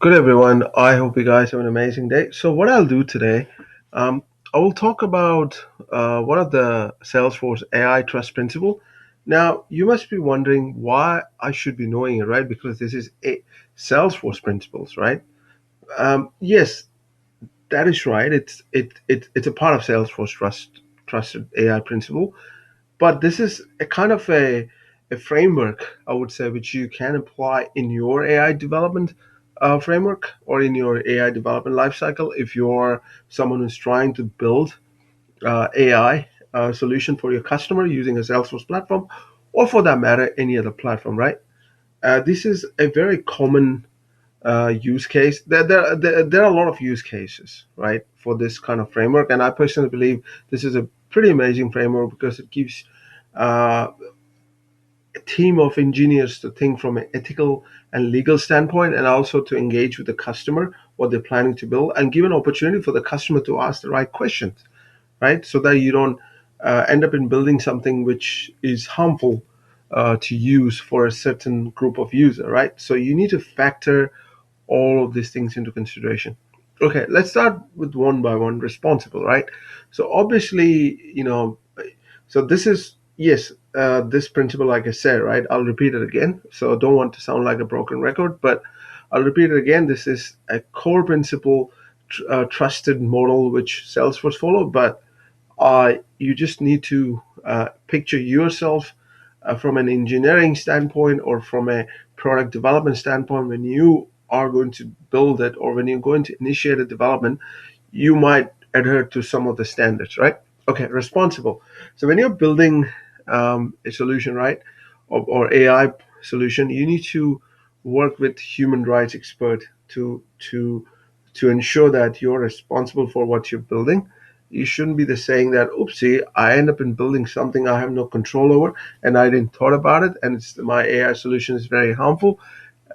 Good everyone. I hope you guys have an amazing day. So what I'll do today, um, I will talk about one of the Salesforce AI trust principle. Now you must be wondering why I should be knowing it, right? Because this is a Salesforce principles, right? Yes, that is right. It's a part of Salesforce trusted AI principle, but this is a kind of a framework, I would say, which you can apply in your AI development framework or in your AI development lifecycle if you're someone who's trying to build AI solution for your customer using a Salesforce platform, or for that matter, any other platform, right? This is a very common use case. There are a lot of use cases, right, for this kind of framework, and I personally believe this is a pretty amazing framework because it gives uh, a team of engineers to think from an ethical and legal standpoint, and also to engage with the customer, what they're planning to build, and give an opportunity for the customer to ask the right questions, right? So that you don't end up in building something which is harmful to use for a certain group of user, right? So you need to factor all of these things into consideration. Okay, let's start with one by one. Responsible, right? So obviously, so this is yes, this principle, like I said, right? I'll repeat it again. So I don't want to sound like a broken record, but I'll repeat it again. This is a core principle, trusted model which Salesforce follow, but you just need to picture yourself from an engineering standpoint or from a product development standpoint. When you are going to build it or when you're going to initiate a development, you might adhere to some of the standards, right? Okay, responsible. So when you're building a solution, right, or AI solution, you need to work with human rights expert to ensure that you're responsible for what you're building. You shouldn't be the saying that, oopsie, I end up in building something I have no control over and I didn't thought about it, and my AI solution is very harmful.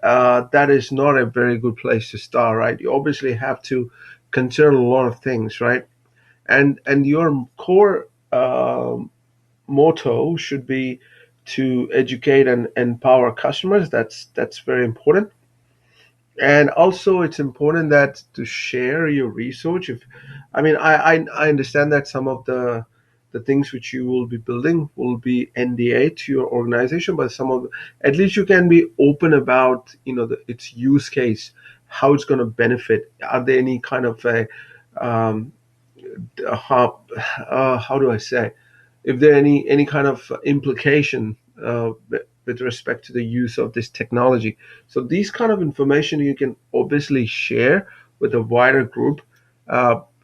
That is not a very good place to start, right? You obviously have to consider a lot of things, right? And your core motto should be to educate and empower customers. That's very important. And also it's important that to share your research. If I mean I understand that some of the things which you will be building will be NDA to your organization, but some of at least you can be open about its use case, how it's going to benefit. Are there any kind of a um, how do I say, if there any kind of implication with respect to the use of this technology. So these kind of information you can obviously share with a wider group.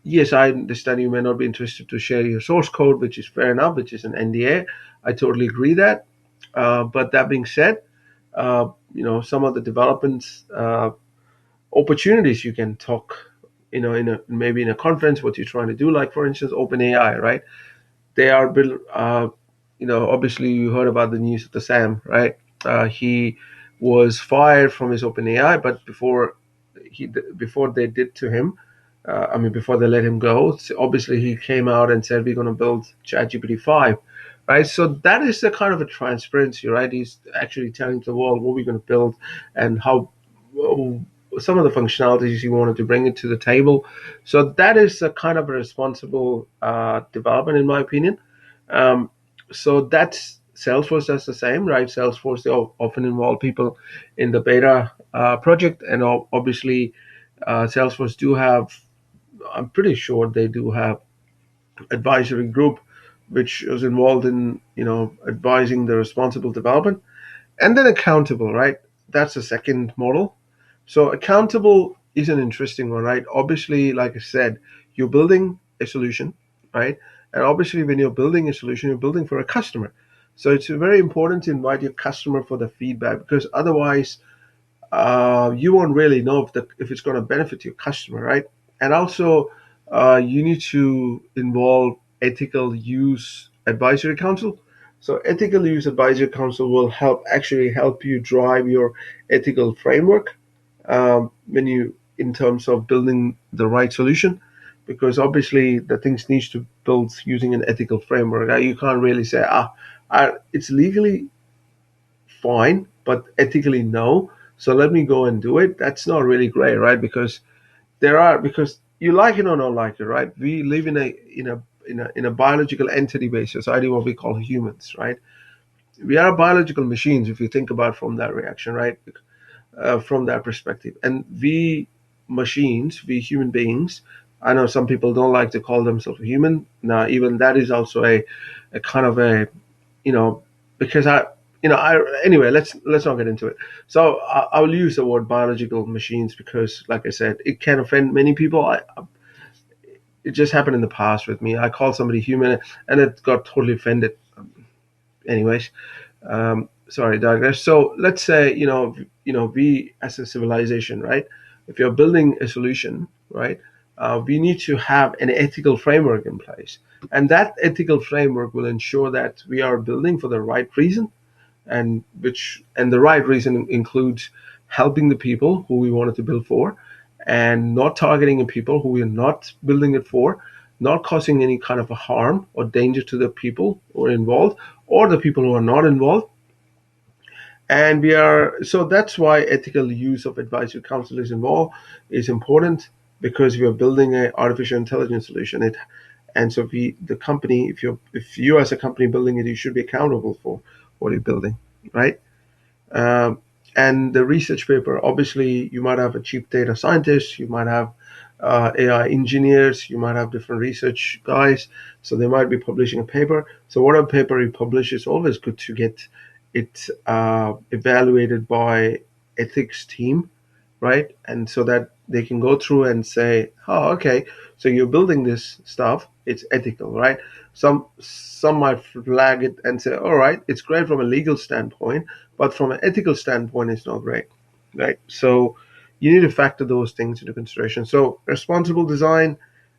Yes, I understand you may not be interested to share your source code, which is fair enough, which is an NDA. I totally agree that. But that being said, some of the developments opportunities you can talk, in a maybe in a conference, what you're trying to do, like for instance, OpenAI, right? They are built. Obviously you heard about the news of the Sam, right? He was fired from his OpenAI, but before they did to him, before they let him go, so obviously he came out and said we're going to build ChatGPT 5, right? So that is the kind of a transparency, right? He's actually telling the world what we're going to build and how some of the functionalities he wanted to bring it to the table. So that is a kind of a responsible development, in my opinion. Um, so that's Salesforce does the same, right? Salesforce, they often involve people in the beta project, and obviously Salesforce do have. I'm pretty sure they do have advisory group, which is involved in advising the responsible development, and then accountable, right? That's the second model. So accountable is an interesting one, right? Obviously, like I said, you're building a solution, right? And obviously, when you're building a solution, you're building for a customer. So it's very important to invite your customer for the feedback, because otherwise, you won't really know if it's going to benefit your customer, right? And also, you need to involve ethical use advisory council. So ethical use advisory council will help you drive your ethical framework when you in terms of building the right solution, because obviously the things needs to build using an ethical framework. You can't really say it's legally fine, but ethically no. so let me go and do it. That's not really great, right? Because you like it or not like it, right? We live in a biological entity-based society, what we call humans, right? We are biological machines if you think about from that reaction, right? From that perspective, and we human beings. I know some people don't like to call themselves human. Now, even that is also a kind of a you know because I anyway. Let's not get into it. So I'll use the word biological machines because, like I said, it can offend many people. It just happened in the past with me. I called somebody human, and it got totally offended. Anyways, sorry, digress. So let's say we as a civilization, right? If you're building a solution, right, we need to have an ethical framework in place, and that ethical framework will ensure that we are building for the right reason, and the right reason includes helping the people who we wanted to build for, and not targeting the people who we're not building it for, not causing any kind of a harm or danger to the people who are involved or the people who are not involved. And we are so that's why ethical use of advisory council is involved is important, because we are building an artificial intelligence solution. And so the company, if you as a company building it, you should be accountable for what you're building, right? Um, and the research paper, obviously, you might have a chief data scientist, you might have AI engineers, you might have different research guys. So they might be publishing a paper. So whatever paper you publish, is always good to get it evaluated by ethics team, right? And so that they can go through and say, oh, okay, so you're building this stuff, it's ethical, right? Some might flag it and say, all right, it's great from a legal standpoint, but from an ethical standpoint, it's not great, right? So you need to factor those things into consideration. So responsible design,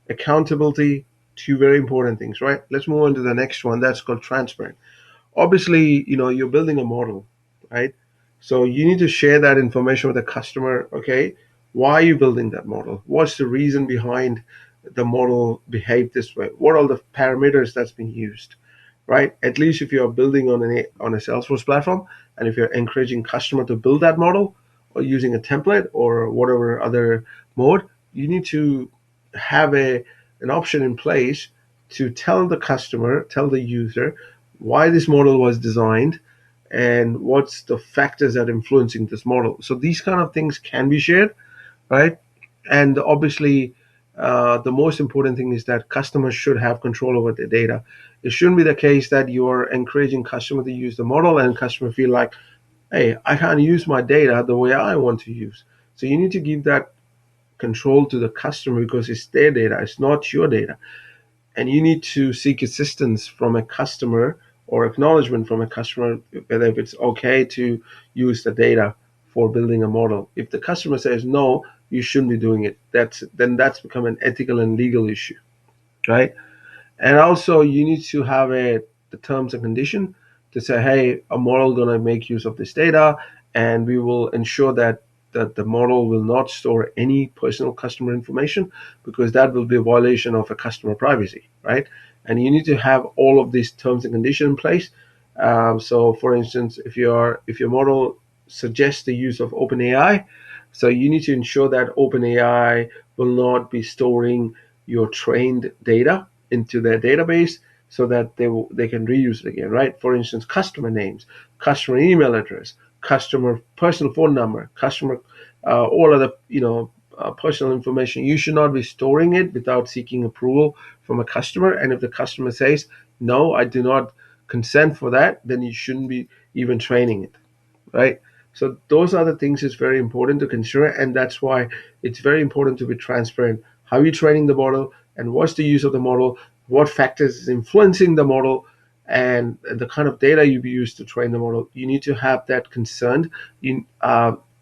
accountability, two very important things, right? Let's move on to the next one. That's called transparent. Obviously, you're building a model, right? So you need to share that information with the customer. Okay, why are you building that model? What's the reason behind the model behave this way? What are the parameters that's being used, right? At least if you're building on a Salesforce platform, and if you're encouraging customer to build that model or using a template or whatever other mode, you need to have an option in place to tell the user why this model was designed and what's the factors that are influencing this model. So these kind of things can be shared, right? And obviously, the most important thing is that customers should have control over their data. It shouldn't be the case that you are encouraging customer to use the model and customer feel like, hey, I can't use my data the way I want to use. So you need to give that control to the customer because it's their data, it's not your data. And you need to seek assistance from a customer or acknowledgement from a customer whether if it's okay to use the data for building a model. If the customer says no, you shouldn't be doing it. That's become an ethical and legal issue, right? And also, you need to have the terms and condition to say, hey, a model going to make use of this data, and we will ensure that the model will not store any personal customer information, because that will be a violation of a customer privacy, right? And you need to have all of these terms and conditions in place. So, for instance, if your model suggests the use of OpenAI, so you need to ensure that OpenAI will not be storing your trained data into their database so that they can reuse it again, right? For instance, customer names, customer email address, customer personal phone number, customer all other personal information. You should not be storing it without seeking approval from a customer. And if the customer says no, I do not consent for that, then you shouldn't be even training it, right? So those are the things is very important to consider, and that's why it's very important to be transparent. How are you training the model, and what's the use of the model? What factors is influencing the model, and the kind of data you use to train the model? You need to have that concern. You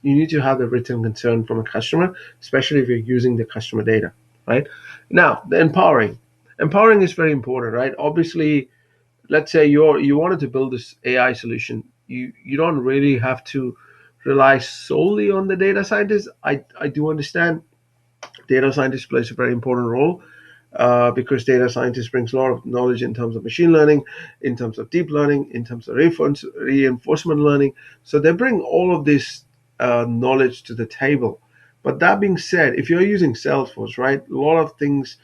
need to have the written concern from a customer, especially if you're using the customer data, right? Now, the empowering. Empowering is very important, right? Obviously, let's say you wanted to build this AI solution, you don't really have to rely solely on the data scientist. I do understand data scientist plays a very important role, because data scientist brings a lot of knowledge in terms of machine learning, in terms of deep learning, in terms of reinforcement learning. So they bring all of this knowledge to the table. But that being said, if you're using Salesforce, right, a lot of things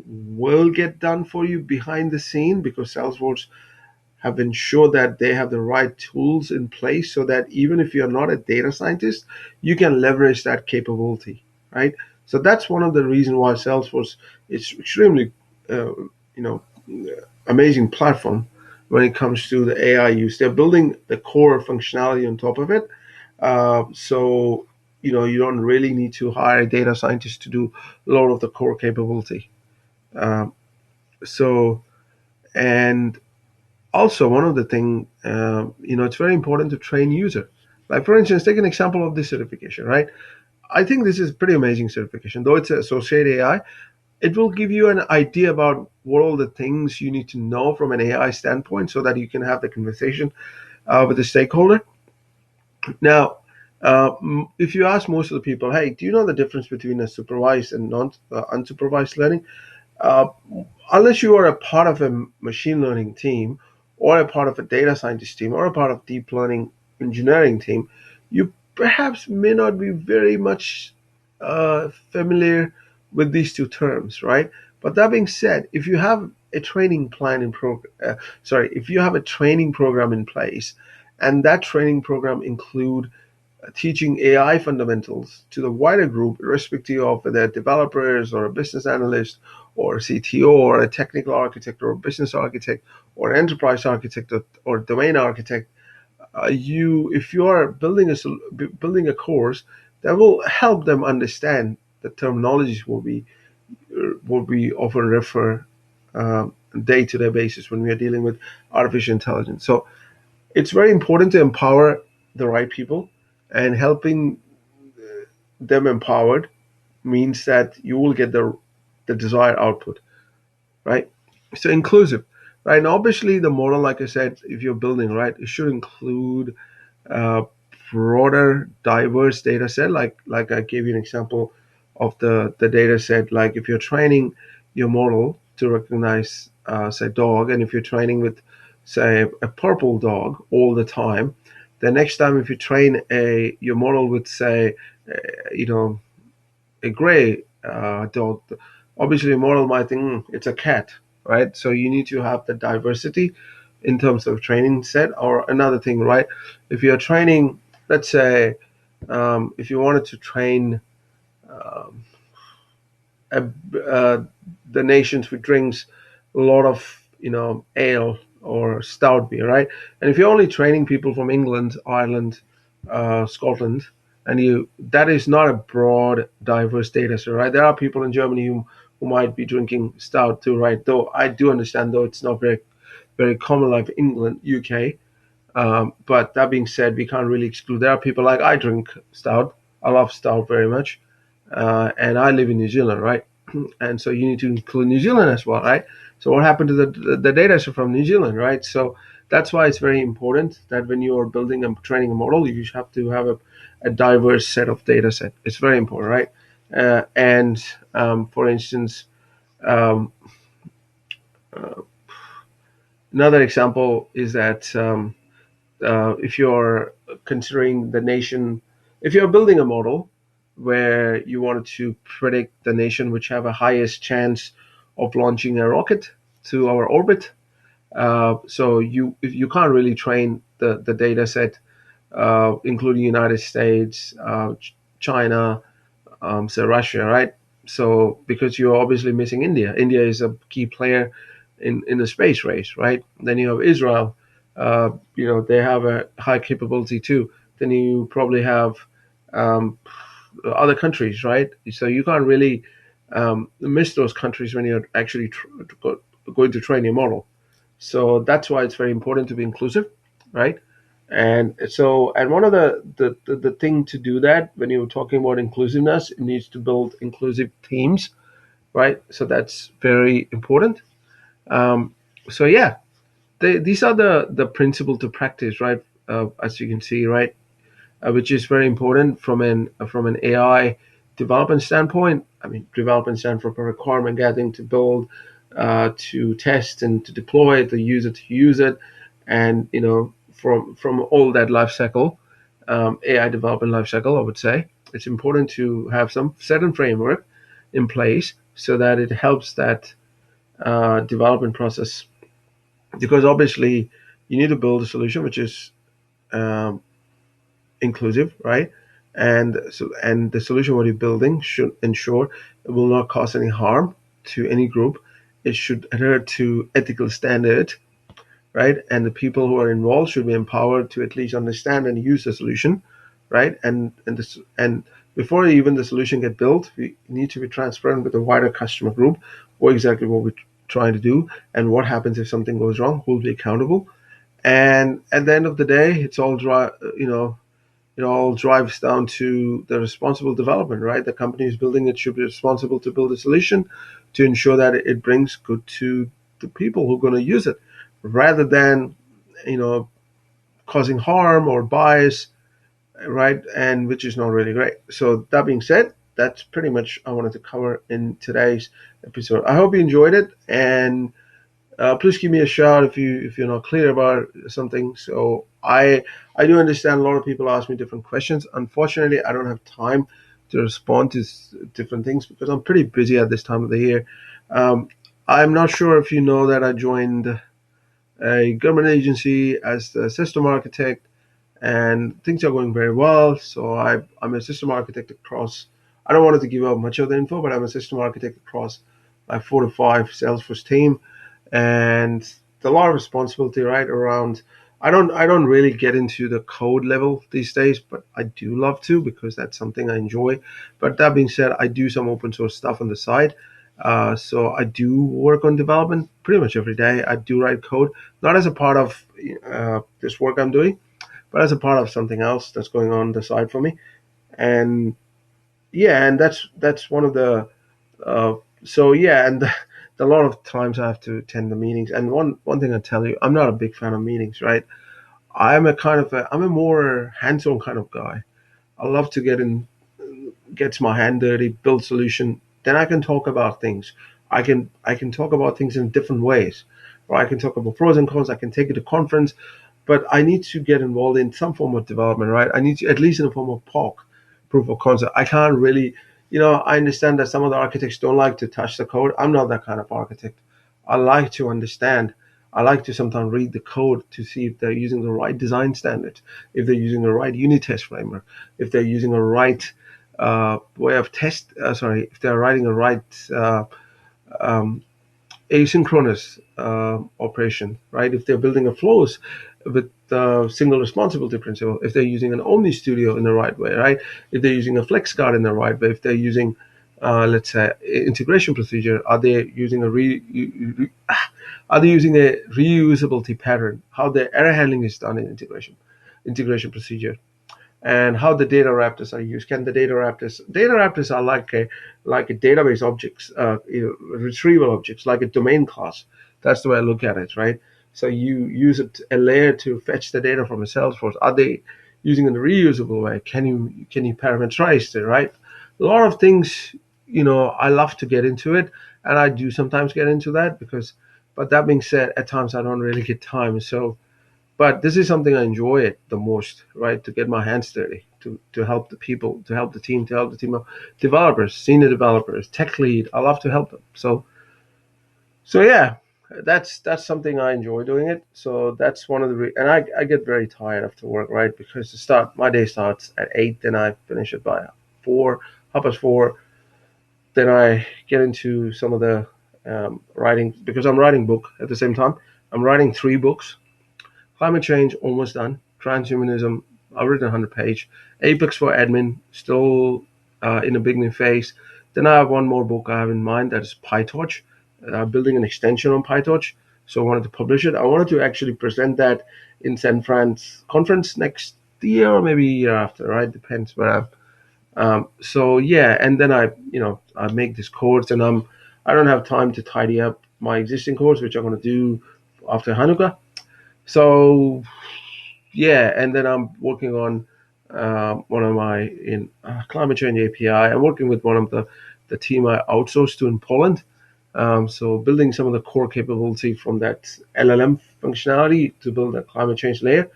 will get done for you behind the scene because Salesforce have ensured that they have the right tools in place so that even if you're not a data scientist, you can leverage that capability, right? So that's one of the reasons why Salesforce is extremely, you know, amazing platform when it comes to the AI use. They're building the core functionality on top of it, so you don't really need to hire a data scientist to do a lot of the core capability. Um, so and also one of the thing, it's very important to train user. Like for instance, take an example of this certification, right? I think this is pretty amazing certification. Though it's an associate AI, it will give you an idea about what all the things you need to know from an AI standpoint so that you can have the conversation with the stakeholder. Now, if you ask most of the people, hey, do you know the difference between a supervised and non unsupervised learning? Uh, Unless you are a part of a machine learning team or a part of a data scientist team or a part of deep learning engineering team, you perhaps may not be very much familiar with these two terms, right? But that being said, if you have a training plan in if you have a training program in place, and that training program include teaching AI fundamentals to the wider group, irrespective of whether developers or a business analyst or a CTO or a technical architect or a business architect or an enterprise architect or domain architect. If you are building a course that will help them understand the terminologies will be often refer day-to-day basis when we are dealing with artificial intelligence. So it's very important to empower the right people, and helping them empowered means that you will get the desired output, right? So inclusive, right? And obviously the model, like I said, if you're building, right, it should include a broader, diverse data set. Like I gave you an example of the data set. Like if you're training your model to recognize, say, dog, and if you're training with, say, a purple dog all the time, the next time if you train a your model with, say, you know, a gray dog, obviously the model might think it's a cat, right? So you need to have the diversity in terms of training set. Or another thing, right? If you're training, let's say, if you wanted to train um, a, the nations who drinks a lot of ale or stout beer, right? And if you're only training people from England, Ireland, Scotland, and you that is not a broad, diverse data set, right? There are people in Germany who might be drinking stout too, right? Though I do understand, though it's not very common like England, UK. But that being said, we can't really exclude. There are people like I drink stout. I love stout very much, and I live in New Zealand, right? And so you need to include New Zealand as well, right? So what happened to the data set from New Zealand, right? So that's why it's very important that when you are building and training a model, you have to have a diverse set of data set. It's very important, right? And for instance, um, uh, another example is that if you're considering the nation, if you're building a model where you wanted to predict the nation which have a highest chance of launching a rocket to our orbit, so you can't really train the data set, including United States, China, so Russia, right? So because you're obviously missing India. India is a key player in the space race, right? Then you have Israel. They have a high capability too. Then you probably have um, other countries, right? So you can't really miss those countries when you're actually going to train your model. So that's why it's very important to be inclusive, right? And one of the thing to do that when you're talking about inclusiveness, it needs to build inclusive teams, right? So that's very important. Um, so yeah, these are the principle to practice, right? As you can see, right, which is very important from an AI development standpoint. I mean, development standpoint for requirement gathering to build, to test and to deploy, the user to use it, and from all that life cycle. AI development lifecycle, I would say. It's important to have some certain framework in place so that it helps that development process. Because obviously, you need to build a solution which is um, inclusive, right? And the solution what you're building should ensure it will not cause any harm to any group. It should adhere to ethical standards, right? And the people who are involved should be empowered to at least understand and use the solution, right? And before even the solution get built, we need to be transparent with the wider customer group, what exactly what we're trying to do, and what happens if something goes wrong, who will be accountable. And at the end of the day, it all drives down to the responsible development, right? The company who's building it should be responsible to build a solution to ensure that it brings good to the people who are going to use it, rather than, you know, causing harm or bias, right? And which is not really great. So that being said, that's pretty much I wanted to cover in today's episode. I hope you enjoyed it, and please give me a shout if you're not clear about something. So I do understand a lot of people ask me different questions. Unfortunately, I don't have time to respond to different things because I'm pretty busy at this time of the year. Um, I'm not sure if you know that I joined a government agency as the system architect, and things are going very well. So I'm a system architect across. I don't want to give out much of the info, but I'm a system architect across like 4 to 5 Salesforce team, and a lot of responsibility right around. I don't really get into the code level these days, but I do love to because that's something I enjoy. But that being said, I do some open source stuff on the side. So I do work on development pretty much every day. I do write code, not as a part of this work I'm doing, but as a part of something else that's going on the side for me. And yeah, and that's one of the uh, so yeah, and a lot of times I have to attend the meetings. And one thing I tell you, I'm not a big fan of meetings, right? I'm a more hands-on kind of guy. I love to gets my hand dirty, build solution. Then I can talk about things. I can talk about things in different ways. Or I can talk about pros and cons. I can take it to conference, but I need to get involved in some form of development, right? I need to at least in a form of POC, proof of concept. I can't really, I understand that some of the architects don't like to touch the code. I'm not that kind of architect. I like to understand. I like to sometimes read the code to see if they're using the right design standards, if they're using the right unit test framework, if they're using a right way of if they're writing a right um, asynchronous operation, right? If they're building a flows with single responsibility principle, if they're using an Omni Studio in the right way, right? If they're using a FlexGuard in the right way, if they're using, let's say, integration procedure, are they using a reusability pattern? How the error handling is done in integration procedure, and how the data raptors are used. Can the data raptors are like a database objects, retrieval objects, like a domain class. That's the way I look at it, right? So you use a layer to fetch the data from a Salesforce. Are they using it in a reusable way? Can you parameterize it, right? A lot of things, I love to get into it, and I do sometimes get into that because. But that being said, at times I don't really get time. So but this is something I enjoy it the most, right? To get my hands dirty, to help the people, to help the team of developers, senior developers, tech lead. I love to help them. So yeah, that's something I enjoy doing it. So that's one of and I get very tired after work, right? Because my day starts at 8, then I finish it by 4, 4:30. Then I get into some of the writing because I'm writing book at the same time. I'm writing 3 books. Climate change, almost done. Transhumanism, I've written 100 page. Apex for admin, still in a beginning phase. Then I have one more book I have in mind that is PyTorch, building an extension on PyTorch. So I wanted to publish it. I wanted to actually present that in San Fran's conference next year or maybe a year after, right? Depends where I'm. So yeah, and then I make this course, and I don't have time to tidy up my existing course, which I'm going to do after Hanukkah. So yeah, and then I'm working on one of my in climate change API. I'm working with one of the team I outsourced to in Poland. So building some of the core capability from that LLM functionality to build a climate change layer.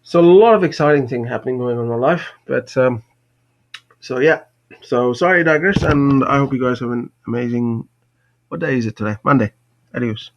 So a lot of exciting thing happening going on in my life. But so yeah. So sorry, I digress, and I hope you guys have an amazing. What day is it today? Monday. Adios.